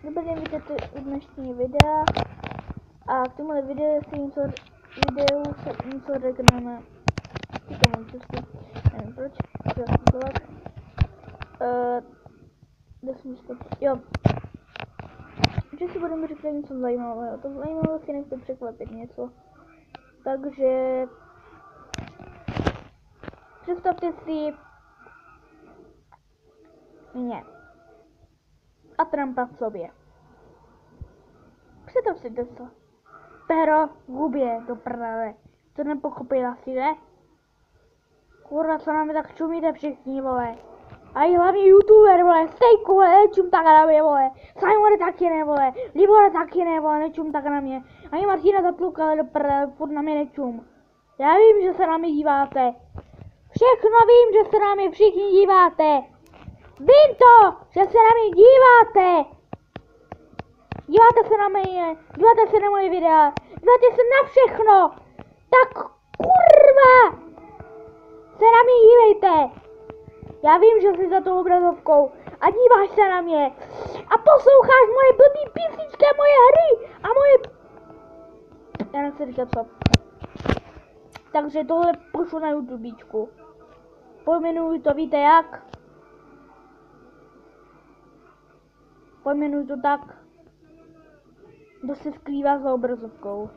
Dobrý den, vidíte u dnešní videa a v tomhle videu se něco řekneme. Nevím proč, jo. Že si budeme říkat něco zajímavého, to zajímavého si nechce překvapit něco. Takže představte si mě a Trumpa v sobě. Představ si to. Pero v hubě do prdele. To nepochopila si, ne? Kurva, co nám tak čumíte všichni, vole. A i hlavně youtuber, vole, Stejku, vole, nečum tak na mě, vole. Simon taky ne, vole. Libor taky ne, vole, nečum tak na mě. Ani Martina zatlukala do prdele, furt na mě nečum. Já vím, že se na mě díváte. Všechno vím, že se na mě všichni díváte. Vím to, že se na mě díváte. Díváte se na mě, díváte se na moje videa, díváte se na všechno. Tak kurva, se na mě dívejte. Já vím, že jsi za tou obrazovkou a díváš se na mě a posloucháš moje blbý písničky, moje hry a moje... Já nechci říkat co. Takže tohle pošlu na YouTubečku. Pojmenuji to, víte jak? Pojmenuji to tak, kdo se skrývá za obrazovkou.